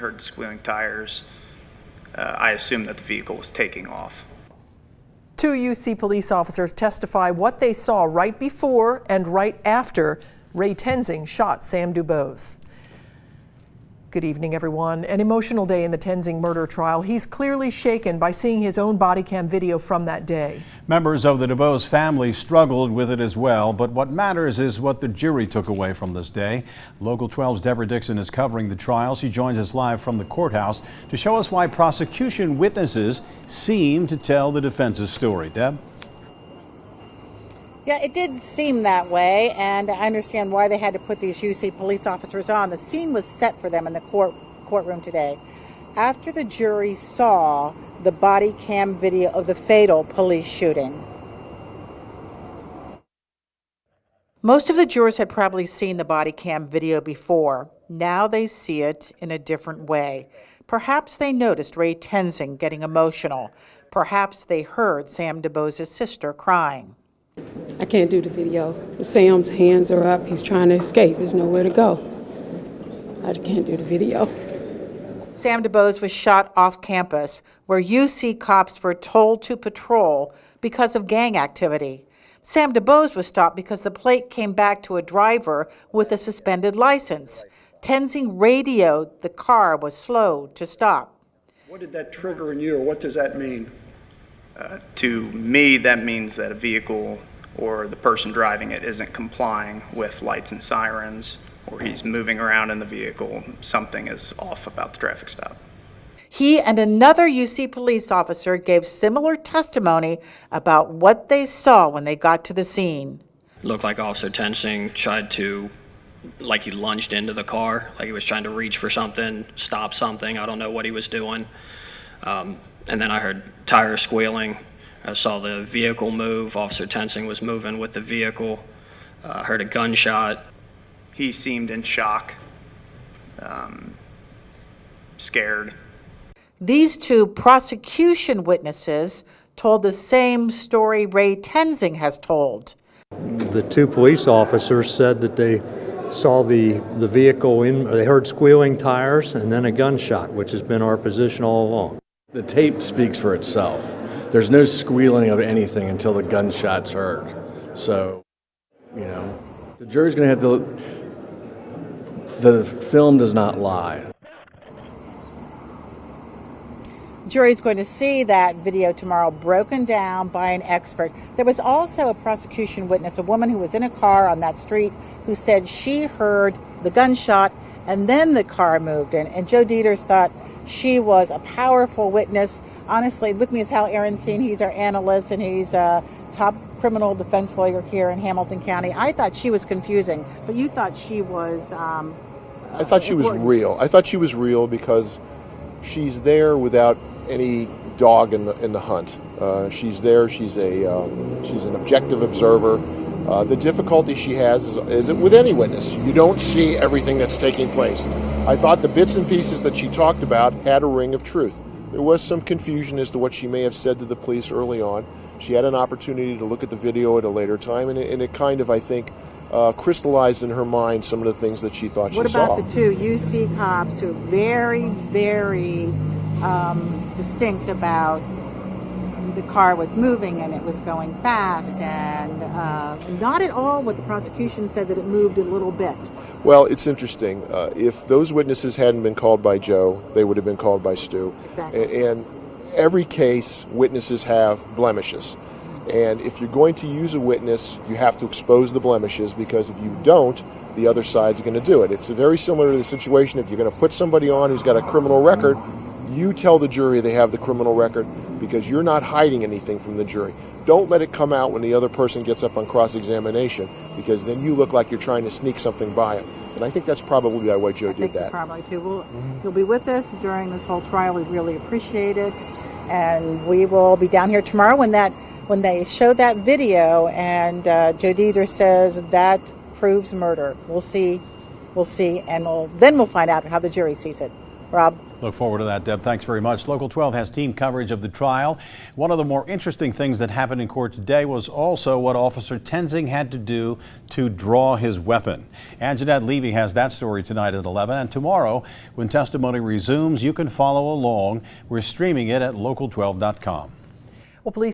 heard the squealing tires, I assumed that the vehicle was taking off. Two UC police officers testify what they saw right before and right after Ray Tenzing shot Sam DuBose. Good evening, everyone. An emotional day in the Tenzing murder trial. He's clearly shaken by seeing his own body cam video from that day. Members of the DuBose family struggled with it as well, but what matters is what the jury took away from this day. Local 12's Deborah Dixon is covering the trial. She joins us live from the courthouse to show us why prosecution witnesses seem to tell the defense's story. Deb? Yeah, it did seem that way, and I understand why they had to put these UC police officers on. The scene was set for them in the courtroom today. After the jury saw the body cam video of the fatal police shooting. Most of the jurors had probably seen the body cam video before. Now they see it in a different way. Perhaps they noticed Ray Tenzing getting emotional. Perhaps they heard Sam DuBose's sister crying. I can't do the video. Sam's hands are up. He's trying to escape. There's nowhere to go. I just can't do the video. Sam DuBose was shot off campus, where UC cops were told to patrol because of gang activity. Sam DuBose was stopped because the plate came back to a driver with a suspended license. Tenzing radioed the car was slow to stop. What did that trigger in you, or what does that mean? To me, that means that a vehicle or the person driving it isn't complying with lights and sirens, or he's moving around in the vehicle. Something is off about the traffic stop. He and another UC police officer gave similar testimony about what they saw when they got to the scene. It looked like Officer Tenzing tried to, like he lunged into the car, like he was trying to reach for something, stop something. I don't know what he was doing. And then I heard tires squealing. I saw the vehicle move. Officer Tenzing was moving with the vehicle. I heard a gunshot. He seemed in shock, scared. These two prosecution witnesses told the same story Ray Tenzing has told. The two police officers said that they saw the vehicle they heard squealing tires and then a gunshot, which has been our position all along. The tape speaks for itself. There's no squealing of anything until the gunshot's heard. So, the jury's going to have to, the film does not lie. The jury's going to see that video tomorrow broken down by an expert. There was also a prosecution witness, a woman who was in a car on that street, who said she heard the gunshot and then the car moved in. And Joe Dieters thought she was a powerful witness. Honestly, with me is Hal Ehrenstein. He's our analyst, and he's a top criminal defense lawyer here in Hamilton County. I thought she was confusing, but you thought she was I thought she was real. I thought she was real because she's there without any dog in the hunt. She's there. She's an objective observer. The difficulty she has isn't with any witness. You don't see everything that's taking place. I thought the bits and pieces that she talked about had a ring of truth. There was some confusion as to what she may have said to the police early on. She had an opportunity to look at the video at a later time, and it kind of, I think, crystallized in her mind some of the things that she thought she saw. What about the two UC cops who are very, very distinct about the car was moving and it was going fast, and not at all what the prosecution said, that it moved a little bit? Well, it's interesting. If those witnesses hadn't been called by Joe, they would have been called by Stu. Exactly. And every case, witnesses have blemishes. And if you're going to use a witness, you have to expose the blemishes, because if you don't, the other side's going to do it. It's very similar to the situation if you're going to put somebody on who's got a criminal record. You tell the jury they have the criminal record, because you're not hiding anything from the jury. Don't let it come out when the other person gets up on cross-examination, because then you look like you're trying to sneak something by it. And I think that's probably why Joe did that. Probably too. Well, you'll be with us during this whole trial. We really appreciate it, and we will be down here tomorrow when they show that video, and Joe Dieters says that proves murder. We'll see, and then we'll find out how the jury sees it. Rob? Look forward to that, Deb. Thanks very much. Local 12 has team coverage of the trial. One of the more interesting things that happened in court today was also what Officer Tenzing had to do to draw his weapon. Anjanette Levy has that story tonight at 11. And tomorrow, when testimony resumes, you can follow along. We're streaming it at local12.com. Well, police